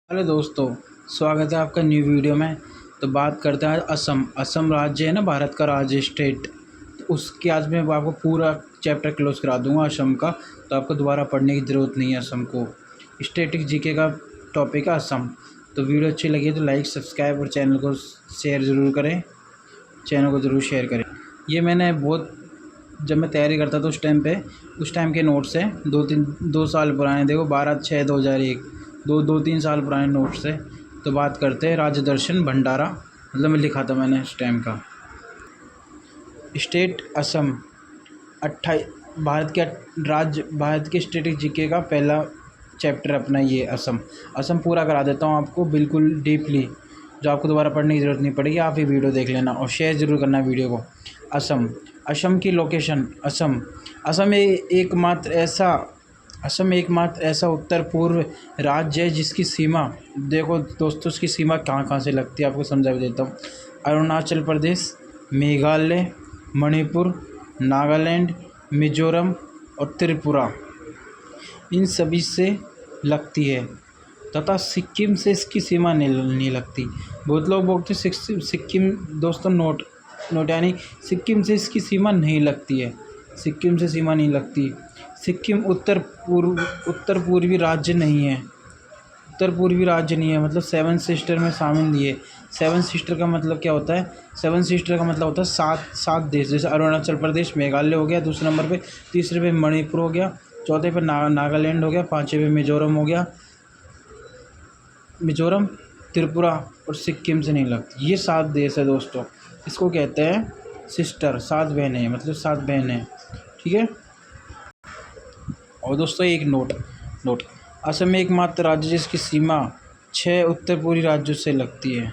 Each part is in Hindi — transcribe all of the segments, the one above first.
हेलो दोस्तों, स्वागत है आपका न्यू वीडियो में। तो बात करते हैं असम। असम राज्य है ना, भारत का राज्य स्टेट। तो उसके आज मैं आपको पूरा चैप्टर क्लोज करा दूंगा असम का। तो आपको दोबारा पढ़ने की ज़रूरत नहीं है असम को। स्टैटिक जीके का टॉपिक है असम। तो वीडियो अच्छी लगी तो लाइक, सब्सक्राइब और चैनल को शेयर ज़रूर करें। चैनल को ज़रूर शेयर करें। ये मैंने बहुत जब मैं तैयारी करता था उस टाइम के नोट्स हैं। 2 साल पुराने, देखो 12/6/2001, 2-3 साल पुराने नोट्स है। तो बात करते हैं राज्य दर्शन भंडारा, मतलब मैं लिखा था मैंने उस टाइम का। स्टेट असम 28 भारत के स्टेटिक जीके का पहला चैप्टर अपना ये असम। असम पूरा करा देता हूँ आपको बिल्कुल डीपली, जो आपको दोबारा पढ़ने की ज़रूरत नहीं पड़ेगी। आप ये वीडियो देख लेना और शेयर ज़रूर करना वीडियो को। असम असम की लोकेशन। असम असम एकमात्र ऐसा उत्तर पूर्व राज्य है जिसकी सीमा, देखो दोस्तों, उसकी सीमा कहाँ कहाँ से लगती है आपको समझा भी देता हूँ। अरुणाचल प्रदेश, मेघालय, मणिपुर, नागालैंड, मिजोरम और त्रिपुरा, इन सभी से लगती है। तथा सिक्किम से इसकी सीमा नहीं लगती। बहुत लोग बोलते सिक्किम, दोस्तों नोट यानी सिक्किम से इसकी सीमा नहीं लगती है। सिक्किम से सीमा नहीं लगती। सिक्किम उत्तर पूर्वी राज्य नहीं है। मतलब 7 सिस्टर में शामिल नहीं है। 7 सिस्टर का मतलब क्या होता है? 7 सिस्टर का मतलब होता है सात देश। जैसे अरुणाचल प्रदेश, मेघालय हो गया दूसरे नंबर पे, तीसरे पे मणिपुर हो गया, चौथे पे नागालैंड हो गया, पाँचवें पे मिजोरम हो गया। मिजोरम, त्रिपुरा और सिक्किम से नहीं लगती। ये 7 देश है दोस्तों। इसको कहते हैं सिस्टर, 7 बहनें, मतलब 7 बहनें। ठीक है। और दोस्तों एक नोट असम एकमात्र राज्य जिसकी सीमा 6 उत्तर पूर्वी राज्यों से लगती है।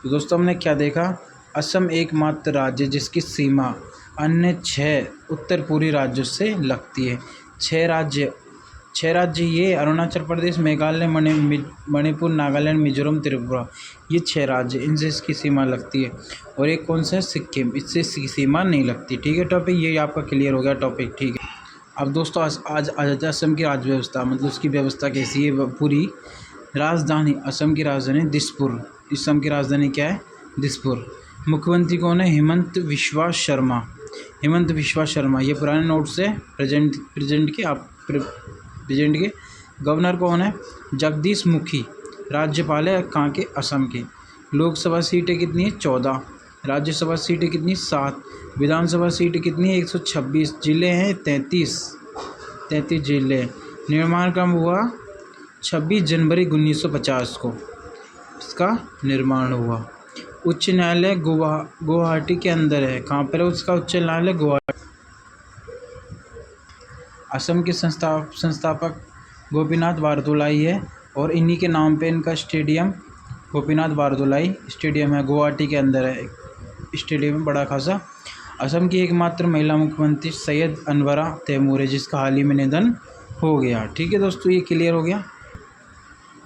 तो दोस्तों हमने क्या देखा? असम एकमात्र राज्य जिसकी सीमा अन्य 6 उत्तर पूर्वी राज्यों से लगती है। 6 राज्य ये अरुणाचल प्रदेश, मेघालय, मणिपुर, नागालैंड, मिजोरम, त्रिपुरा, ये 6 राज्य, इनसे इसकी सीमा लगती है। और एक कौन सा है? सिक्किम, इससे इसकी सीमा नहीं लगती। ठीक है, टॉपिक ये आपका क्लियर हो गया टॉपिक। ठीक है। अब दोस्तों आज आ जाता है असम की राज्य व्यवस्था, मतलब उसकी व्यवस्था कैसी है पूरी। राजधानी, असम की राजधानी दिसपुर। असम की राजधानी क्या है? दिसपुर। मुख्यमंत्री कौन है? हिमंत विश्वा शर्मा। ये पुराने नोट से प्रेजेंट के। गवर्नर कौन है? जगदीश मुखी। राज्यपाल है कहाँ के? असम के। लोकसभा सीटें कितनी है? 14। राज्यसभा सीटें कितनी? 7। विधानसभा सीटें कितनी है? 126। जिले हैं 33 जिले। निर्माण कब हुआ? 26 जनवरी 1950 को इसका निर्माण हुआ। उच्च न्यायालय गुवाहाटी के अंदर है। कहाँ पर है उसका उच्च न्यायालय? गुवाहाटी। असम के संस्थापक गोपीनाथ बारदुलाई है और इन्हीं के नाम पे इनका स्टेडियम गोपीनाथ बारदुलाई स्टेडियम है। गुवाहाटी के अंदर है स्टेडियम है बड़ा खासा। असम की एकमात्र महिला मुख्यमंत्री सैयद अनवरा तैमूर है, जिसका हाल ही में निधन हो गया। ठीक है दोस्तों, ये क्लियर हो गया।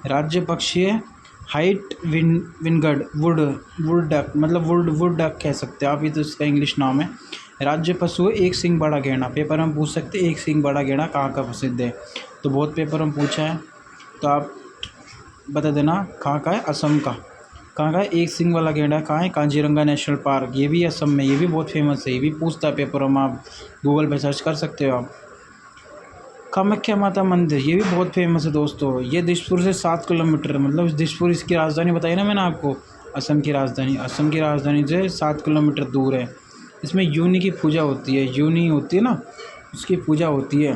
राज्य पक्षी है हाइट विंगड वुड डक, मतलब वुड डक कह सकते हैं आप, ये तो इसका इंग्लिश नाम है। राज्य पशु है एक सींग बड़ा गैंडा। पेपर में पूछ सकते हैं एक सींग बड़ा गैंडा कहाँ का प्रसिद्ध है। तो बहुत पेपर में पूछा है, तो आप बता देना कहाँ का है। असम का। कहाँ का है? एक सींग वाला गैंडा कहाँ है? काजीरंगा नेशनल पार्क, ये भी असम में। ये भी बहुत फेमस है, ये भी पूछता है पेपर में, आप गूगल पे सर्च कर सकते हो आप। कामाख्या माता मंदिर, ये भी बहुत फेमस है दोस्तों। ये दिसपुर से 7 किलोमीटर, मतलब दिसपुर इसकी राजधानी बताई ना मैंने आपको, असम की राजधानी से 7 किलोमीटर दूर है। इसमें यूनि की पूजा होती है, यूनि होती है ना, उसकी पूजा होती है।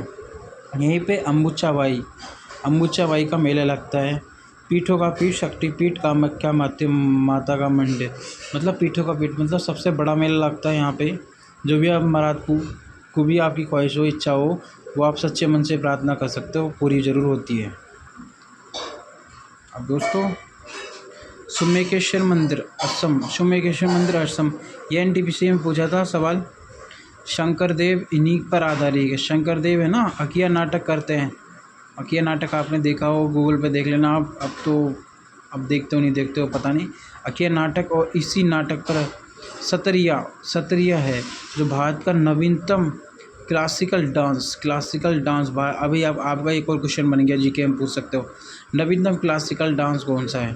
यहीं पे अम्बुचा बाई का मेला लगता है। पीठों का पीठ, शक्तिपीठ कामाख्या माता का मंदिर, मतलब पीठों का पीठ, मतलब सबसे बड़ा मेला लगता है यहाँ पे। जो भी आप महाराज को भी आपकी ख्वाहिश हो, इच्छा हो, वो आप सच्चे मन से प्रार्थना कर सकते हो, पूरी ज़रूर होती है। अब दोस्तों सुमेकेश्वर मंदिर असम, ये एनटीपीसी में पूछा था सवाल। शंकर देव इन्हीं पर आधारित है। शंकर देव है ना, अकिया नाटक करते हैं। अकिया नाटक आपने देखा हो, गूगल पे देख लेना आप। अब देखते हो नहीं देखते हो पता नहीं। अकिया नाटक, और इसी नाटक पर सतरिया है, जो भारत का नवीनतम क्लासिकल डांस भाई, अभी अब आपका एक और क्वेश्चन बन गया जीके में पूछ सकते हो। नवीनतम क्लासिकल डांस कौन सा है?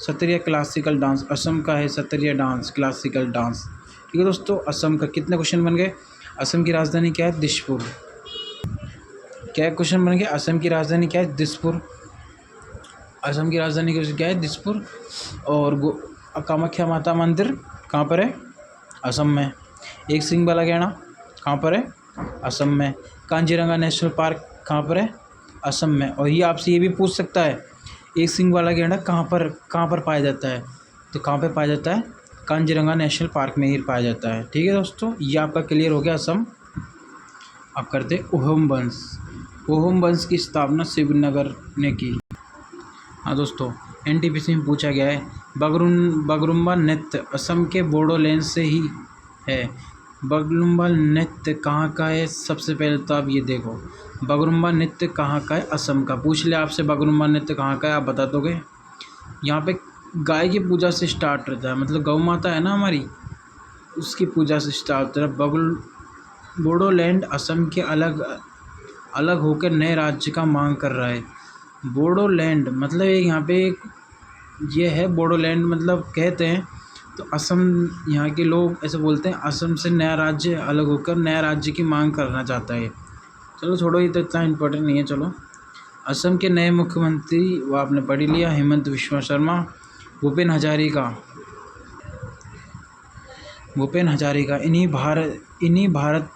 सतरिया क्लासिकल डांस असम का है। सतरिया डांस क्लासिकल डांस। ठीक है दोस्तों, असम का कितने क्वेश्चन बन गए? असम की राजधानी क्या है? दिसपुर। क्या क्वेश्चन बन गया? असम की राजधानी क्या है? दिसपुर। असम की राजधानी क्या है? दिसपुर। और कामाख्या माता मंदिर कहाँ पर है? असम में। एक सिंग वाला गैंडा कहाँ पर है? असम में। कांजीरंगा नेशनल पार्क कहाँ पर है? असम में। और ये आपसे ये भी पूछ सकता है, एक सिंग वाला गैंडा कहाँ पर पाया जाता है? तो कहाँ पे पाया जाता है? कांजीरंगा नेशनल पार्क में ही पाया जाता है। ठीक है दोस्तों, ये आपका क्लियर हो गया असम। अब करते ओहम वंश की स्थापना शिवनगर ने की। हाँ दोस्तों, एनटीपीसी में पूछा गया है। बगरुम्बा नृत्य असम के बोडोलैंड से ही है। बगरुम्बा नृत्य कहाँ का है? सबसे पहले तो आप ये देखो, बगरुम्बा नृत्य कहाँ का है? असम का। पूछ ले आपसे बगरुम्बा नृत्य कहाँ का है, आप बता दोगे? यहाँ पे गाय की पूजा से स्टार्ट रहता है, मतलब गौ माता है ना हमारी, उसकी पूजा से स्टार्ट होता है। बोडोलैंड असम के अलग होकर नए राज्य का मांग कर रहा है। बोडोलैंड मतलब यहाँ पे ये है, बोडोलैंड मतलब कहते हैं तो असम, यहाँ के लोग ऐसे बोलते हैं, असम से नया राज्य अलग होकर नया राज्य की मांग करना चाहता है। चलो छोड़ो, ये तो इतना इम्पोर्टेंट नहीं है। चलो, असम के नए मुख्यमंत्री वो आपने पढ़ लिया, हेमंत विश्व शर्मा। भूपेन हजारिका इन्हीं भारत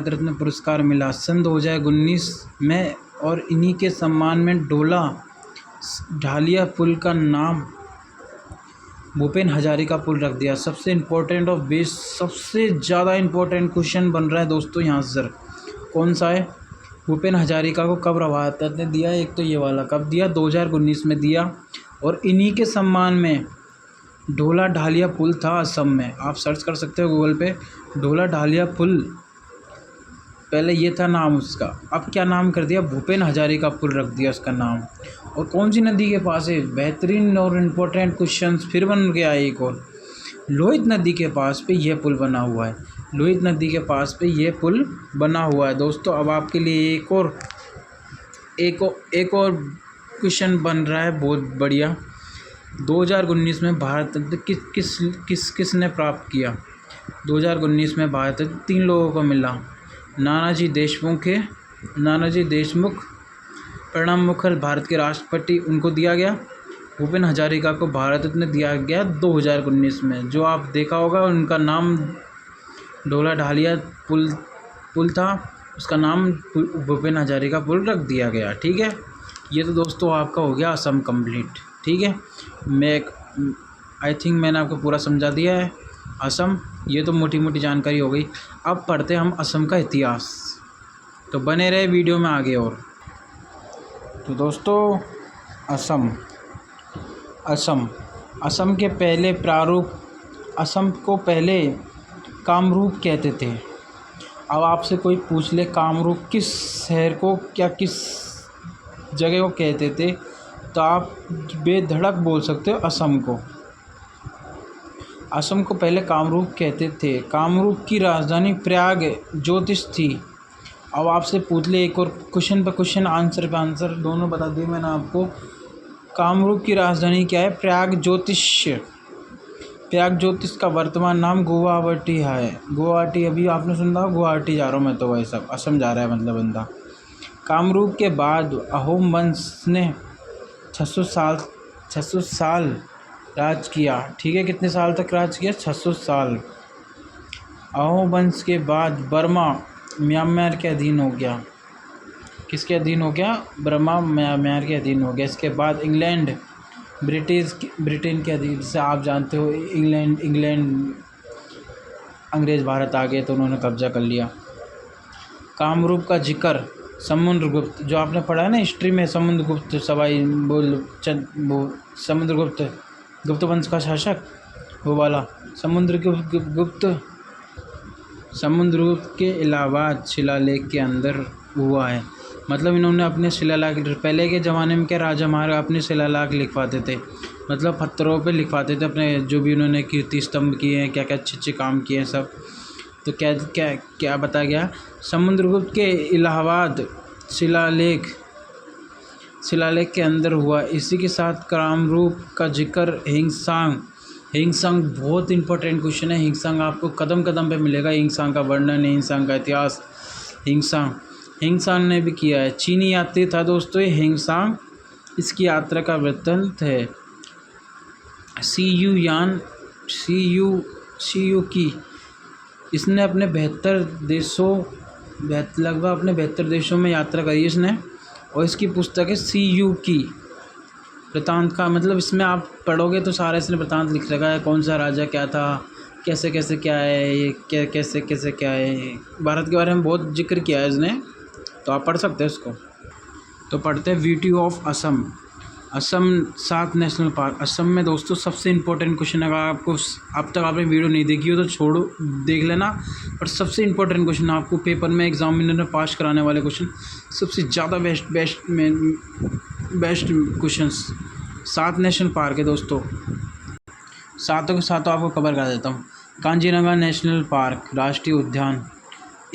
रत्न पुरस्कार मिला सन 2019 में, और इन्हीं के सम्मान में ढालिया पुल का नाम भूपेन हजारिका पुल रख दिया। सबसे इम्पोर्टेंट और बेस्ट, सबसे ज़्यादा इम्पोर्टेंट क्वेश्चन बन रहा है दोस्तों यहाँ से। कौन सा है? भूपेन हजारिका को कब भारत रत्न दिया? एक तो ये वाला कब दिया? 2019 में दिया। और इन्हीं के सम्मान में ढोला ढालिया पुल था असम में। आप सर्च कर सकते हो गूगल पे, ढोला ढालिया पुल, पहले ये था नाम उसका, अब क्या नाम कर दिया? भूपेन हजारिका पुल रख दिया उसका नाम। और कौन सी नदी के पास है? बेहतरीन और इम्पोर्टेंट क्वेश्चन फिर बन गया एक और, लोहित नदी के पास पे यह पुल बना हुआ है। लोहित नदी के पास पे ये पुल बना हुआ है दोस्तों। अब आपके लिए एक और क्वेश्चन बन रहा है बहुत बढ़िया। 2019 में भारत रत्न किसने प्राप्त किया? 2019 में भारत रत्न 3 लोगों को मिला। नानाजी देशमुख, प्रणब मुखर्जी भारत के राष्ट्रपति, उनको दिया गया। भूपेन हजारिका को भारत रत्न दिया गया 2019 में। जो आप देखा होगा, उनका नाम ढोला ढालिया पुल था, उसका नाम भूपेन हजारिका पुल रख दिया गया। ठीक है, ये तो दोस्तों आपका हो गया असम कंप्लीट। ठीक है, आई थिंक मैंने आपको पूरा समझा दिया है असम। ये तो मोटी मोटी जानकारी हो गई। अब पढ़ते हैं हम असम का इतिहास, तो बने रहे वीडियो में आगे। और तो दोस्तों, असम के पहले प्रारूप, असम को पहले कामरूप कहते थे। अब आपसे कोई पूछ ले कामरूप किस शहर को, क्या किस जगह को कहते थे, तो आप बेधड़क बोल सकते हो असम को। असम को पहले कामरूप कहते थे। कामरूप की राजधानी प्रयाग ज्योतिष थी। अब आपसे पूछ ले एक और क्वेश्चन पे क्वेश्चन, आंसर पे आंसर, दोनों बता दिए मैंने आपको। कामरूप की राजधानी क्या है? प्रयाग ज्योतिष का वर्तमान नाम गुवाहाटी है। गुवाहाटी, अभी आपने सुना, गुवाहाटी जा रहा हूँ मैं तो, वही सब असम जा रहा है मतलब बंदा। कामरूप के बाद अहोम वंश ने 600 साल राज किया। ठीक है, कितने साल तक राज किया? 600 साल। अहोम वंश के बाद बर्मा म्यांमार के अधीन हो गया। किसके अधीन हो गया? बर्मा म्यांमार के अधीन हो गया। इसके बाद इंग्लैंड ब्रिटेन के अधीन, जैसे आप जानते हो इंग्लैंड अंग्रेज़ भारत आ गए तो उन्होंने कब्जा कर लिया। कामरूप का जिक्र समुद्रगुप्त, जो आपने पढ़ा है ना हिस्ट्री में, समुद्रगुप्त गुप्त वंश का शासक, वो वाला समुद्रगुप्त के इलाहाबाद शिलालेख के अंदर हुआ है। मतलब इन्होंने अपने शिलालेख, पहले के ज़माने में क्या राजा महाराजा अपने शिलालेख लिखवाते थे, मतलब पत्थरों पे लिखवाते थे अपने जो भी उन्होंने कीर्ति स्तंभ किए हैं, क्या क्या अच्छे अच्छे काम किए हैं सब। तो क्या क्या क्या बताया गया, समुद्रगुप्त के इलाहाबाद शिलालेख के अंदर हुआ। इसी के साथ कामरूप का जिक्र हिंगसांग बहुत इंपॉर्टेंट क्वेश्चन है। हिंगसांग आपको कदम कदम पे मिलेगा। हिंगसांग का वर्णन, हिंगसांग का इतिहास, हिंगसांग ने भी किया है। चीनी यात्री था दोस्तों ये हिंगसांग। इसकी यात्रा का वृत्तांत है। सी यू की इसने अपने लगभग अपने 72 देशों में यात्रा करी इसने। और इसकी पुस्तक है सी यू की वृत्तांत का, मतलब इसमें आप पढ़ोगे तो सारा इसने वृत्तांत लिख रखा है। कौन सा राजा क्या था, कैसे कैसे क्या है, ये कैसे कैसे क्या है, भारत के बारे में बहुत जिक्र किया है इसने, तो आप पढ़ सकते हैं इसको। तो पढ़ते हैं beauty of Assam. Assam 7 national park. Assam में दोस्तों सबसे इम्पोर्टेंट क्वेश्चन, अगर आपको अब तक आपने वीडियो नहीं देखी हो तो छोड़ो, देख लेना। और सबसे इम्पोर्टेंट क्वेश्चन आपको पेपर में एग्जामिनर में पास कराने वाले क्वेश्चन, सबसे ज़्यादा बेस्ट क्वेश्चंस। 7 नेशनल पार्क है दोस्तों, सातों के सातों आपको कवर कर देता हूँ। कांजीरंगा नेशनल पार्क राष्ट्रीय उद्यान,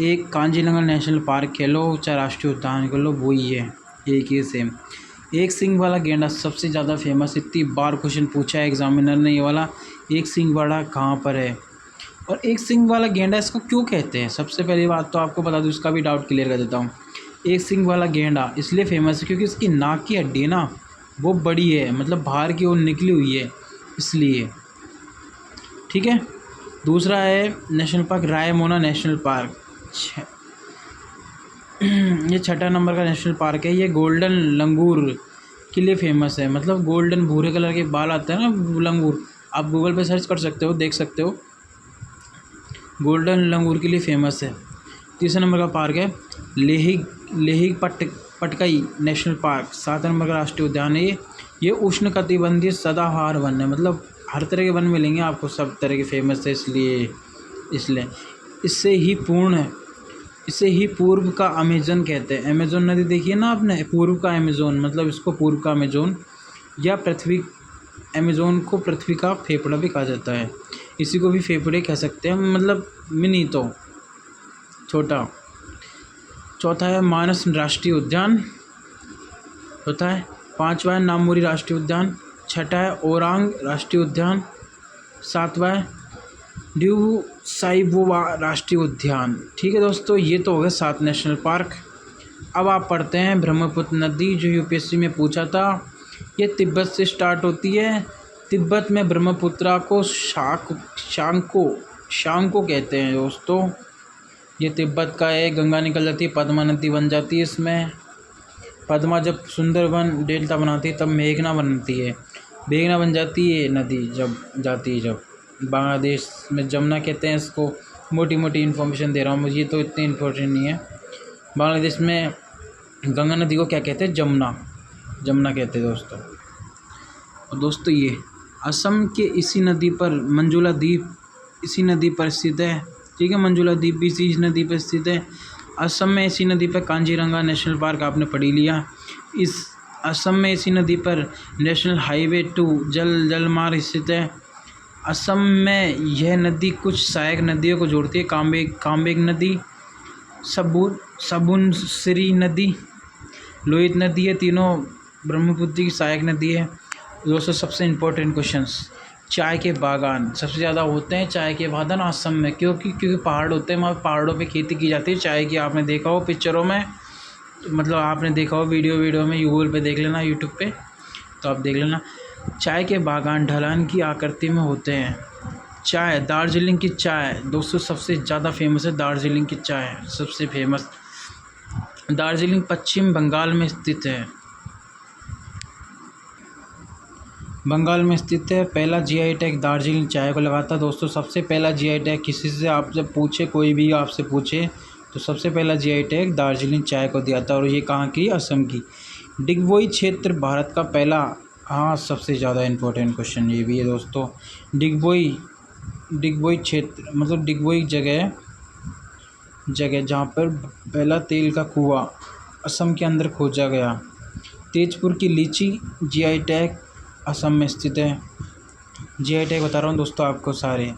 एक कांजीरंगा नेशनल पार्क कह लो चाहे राष्ट्रीय उद्यान कह लो, वही है, एक ही सेम। एक सींग वाला गेंडा सबसे ज़्यादा फेमस, इतनी बार क्वेश्चन पूछा है एग्जामिनर ने ये वाला। एक सींग वाला कहाँ पर है और एक सींग वाला गेंडा इसको क्यों कहते हैं? सबसे पहली बात तो आपको बता दूँ, इसका भी डाउट क्लियर कर देता हूँ। एक सींग वाला गेंडा इसलिए फेमस है क्योंकि इसकी नाक की हड्डी है ना, वो बड़ी है, मतलब बाहर की ओर निकली हुई है, इसलिए। ठीक है। दूसरा है national park Raimona national park, ये 6 नंबर का नेशनल पार्क है। ये गोल्डन लंगूर के लिए फेमस है, मतलब गोल्डन भूरे कलर के बाल आते हैं ना लंगूर, आप गूगल पे सर्च कर सकते हो, देख सकते हो, गोल्डन लंगूर के लिए फेमस है। तीसरे नंबर का पार्क है लेहिग पटकाई नेशनल पार्क, 7 नंबर का राष्ट्रीय उद्यान है ये उष्णकटिबंधीय सदाबहार वन है, मतलब हर तरह के वन मिलेंगे आपको, सब तरह के फेमस है, इसलिए इसे ही पूर्व का अमेजन कहते हैं। अमेजोन नदी देखिए ना आपने, पूर्व का अमेजोन, मतलब इसको पूर्व का अमेजोन या अमेजोन को पृथ्वी का फेफड़ा भी कहा जाता है। इसी को भी फेफड़े कह सकते हैं, मतलब मिनी तो छोटा। चौथा है मानस राष्ट्रीय उद्यान, होता है। 5वां है नामोरी राष्ट्रीय उद्यान। 6वां है ओरांग राष्ट्रीय उद्यान। 7वां है ड्यू साइबोवा राष्ट्रीय उद्यान। ठीक है दोस्तों, ये तो हो गए 7 नेशनल पार्क। अब आप पढ़ते हैं ब्रह्मपुत्र नदी, जो यूपीएससी में पूछा था। ये तिब्बत से स्टार्ट होती है। तिब्बत में ब्रह्मपुत्रा को शांको कहते हैं दोस्तों। ये तिब्बत का है। गंगा निकल जाती है, पद्मा नदी बन जाती है इसमें। पद्मा जब सुंदरवन डेल्टा बनाती है तब मेघना बनती है, मेघना बन जाती है नदी जब जाती है। जब बांग्लादेश में जमुना कहते हैं इसको। मोटी मोटी इन्फॉर्मेशन दे रहा हूँ मुझे, तो इतनी इम्पोर्टेंट नहीं है। बांग्लादेश में गंगा नदी को क्या कहते हैं? जमुना कहते हैं दोस्तों। और दोस्तों ये असम के इसी नदी पर मंजुला द्वीप इसी नदी पर स्थित है। ठीक है, मंजुला द्वीप भी इसी नदी पर स्थित है। असम में इसी नदी पर कांजीरंगा नेशनल पार्क आपने पढ़ ही लिया। इस असम में इसी नदी पर नेशनल हाईवे 2 जल मार्ग स्थित है। असम में यह नदी कुछ सहायक नदियों को जोड़ती है। कामेंग नदी, सुबनसिरी नदी, लोहित नदी है, तीनों ब्रह्मपुत्र की सहायक नदी है। दोस्तों सबसे इम्पोर्टेंट क्वेश्चंस, चाय के बागान सबसे ज़्यादा होते हैं। चाय के बागान असम में क्योंकि पहाड़ होते हैं, वहाँ पहाड़ों पे खेती की जाती है चाय की। आपने देखा हो पिक्चरों में, मतलब आपने देखा हो वीडियो में, गूगल पे देख लेना, यूट्यूब पे तो आप देख लेना। चाय के बागान ढलान की आकृति में होते हैं। चाय, दार्जिलिंग की चाय दोस्तों सबसे ज़्यादा फेमस है। दार्जिलिंग की चाय सबसे फेमस। दार्जिलिंग पश्चिम बंगाल में स्थित है। पहला जीआई टैग दार्जिलिंग चाय को लगा था दोस्तों। सबसे पहला जीआई टैग किसी से आपसे पूछे, कोई भी आपसे पूछे तो सबसे पहला जीआई टैग दार्जिलिंग चाय को दिया था। और ये कहाँ की? असम की। डिगबोई क्षेत्र भारत का पहला, हाँ सबसे ज़्यादा इम्पोर्टेंट क्वेश्चन ये भी है दोस्तों। डिगबोई क्षेत्र मतलब डिगबोई जगह जहाँ पर पहला तेल का कुआं असम के अंदर खोजा गया। तेजपुर की लीची जीआई टैग असम में स्थित है। जीआई टैग बता रहा हूँ दोस्तों आपको सारे।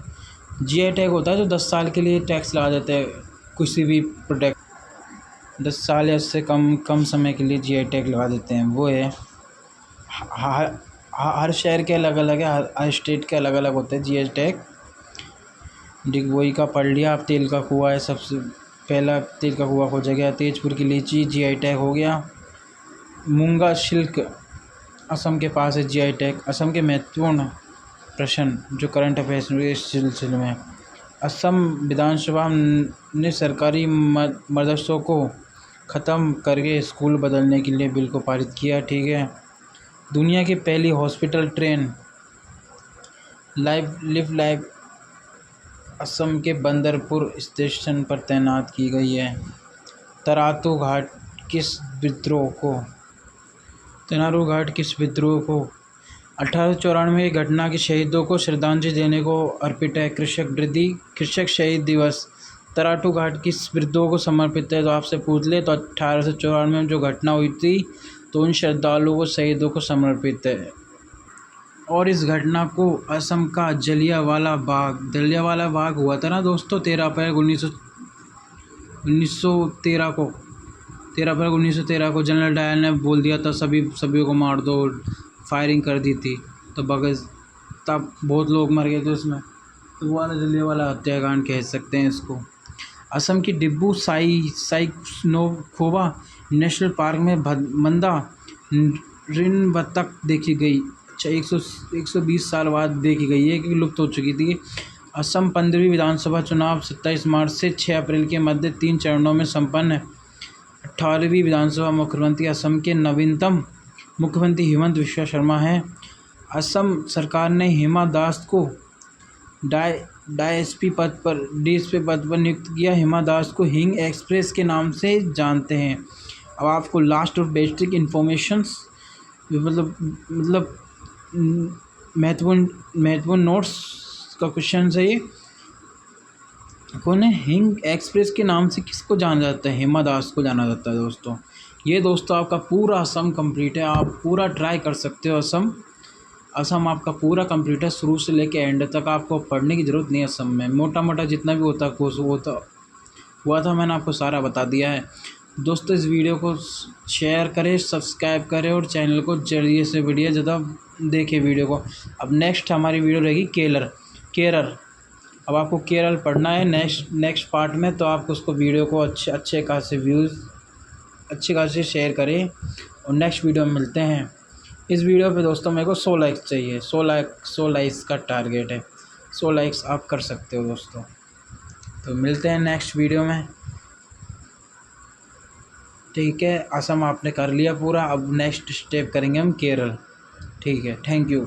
जीआई टैग होता है जो 10 साल के लिए टैक्स लगा देते हैं किसी भी प्रोडक्ट, 10 साल या उससे कम कम समय के लिए जीआई टैग लगा देते हैं, वो है। हर शहर के अलग अलग है, हर स्टेट के अलग अलग होते हैं जीआई टैग। डिगबोई का पढ़ लिया। अब तेल का कुआं है, सबसे पहला तेल का कुआं खोजा गया। तेजपुर की लीची जीआई टैग हो गया। मूंगा शिल्क असम के पास है जीआई टैग। असम के महत्वपूर्ण प्रश्न जो करंट अफेयर्स इस सिलसिले में, असम विधानसभा ने सरकारी मदरसों को ख़त्म करके स्कूल बदलने के लिए बिल को पारित किया। ठीक है। दुनिया की पहली हॉस्पिटल ट्रेन लाइव असम के बंदरपुर स्टेशन पर तैनात की गई है। तरातू घाट किस विद्रोह को 1894 की घटना के शहीदों को श्रद्धांजलि देने को अर्पित है। कृषक शहीद दिवस तराटू घाट किस विद्रोह को समर्पित है? तो आपसे पूछ ले तो 1894 में जो घटना हुई थी तो उन श्रद्धालुओं को, शहीदों को समर्पित है। और इस घटना को असम का जलियांवाला बाग हुआ था ना दोस्तों, 13 अप्रैल 1913 को। 13 अप्रैल 1913 को जनरल डायर ने बोल दिया था सभी को मार दो, फायरिंग कर दी थी। तो तब बहुत लोग मर गए थे उसमें, तो वो वाला जलियांवाला हत्याकांड कह सकते हैं इसको। असम की डिब्रू साइखोवा नेशनल पार्क में मंदा रिन बत्तख देखी गई। अच्छा, 120 साल बाद देखी गई है, क्योंकि लुप्त हो चुकी थी। असम 15वीं विधानसभा चुनाव 27 मार्च से 6 अप्रैल के मध्य 3 चरणों में संपन्न है। 18वीं विधानसभा मुख्यमंत्री असम के नवीनतम मुख्यमंत्री हिमंत विश्व शर्मा हैं। असम सरकार ने हिमा दास को डीएसपी पद पर नियुक्त किया। हिमा दास को हिंग एक्सप्रेस के नाम से जानते हैं। अब आपको लास्ट और बेसिक इन्फॉर्मेशंस मतलब महत्वपूर्ण नोट्स का क्वेश्चन है ये। कौन है हिंग एक्सप्रेस के नाम से किसको जाना जाता है? हिमा दास को जाना जाता है दोस्तों। ये दोस्तों आपका पूरा असम कंप्लीट है, आप पूरा ट्राई कर सकते हो। असम आपका पूरा कंप्लीट है, शुरू से लेकर एंड तक। आपको पढ़ने की ज़रूरत नहीं है असम में, मोटा मोटा जितना भी होता कोर्स हुआ था मैंने आपको सारा बता दिया है दोस्तों। इस वीडियो को शेयर करें, सब्सक्राइब करें और चैनल को जल्दी से ज़्यादा देखें वीडियो को। अब नेक्स्ट हमारी वीडियो रहेगी केरल। अब आपको केरल पढ़ना है नेक्स्ट पार्ट में, तो आप उसको वीडियो को अच्छे खासे शेयर करें और नेक्स्ट वीडियो में मिलते हैं। इस वीडियो पे दोस्तों मेरे को 100 लाइक्स चाहिए। 100 लाइक्स का टारगेट है। 100 लाइक्स आप कर सकते हो दोस्तों। तो मिलते हैं नेक्स्ट वीडियो में। ठीक है, असम आपने कर लिया पूरा, अब नेक्स्ट स्टेप करेंगे हम केरल। ठीक है, थैंक यू।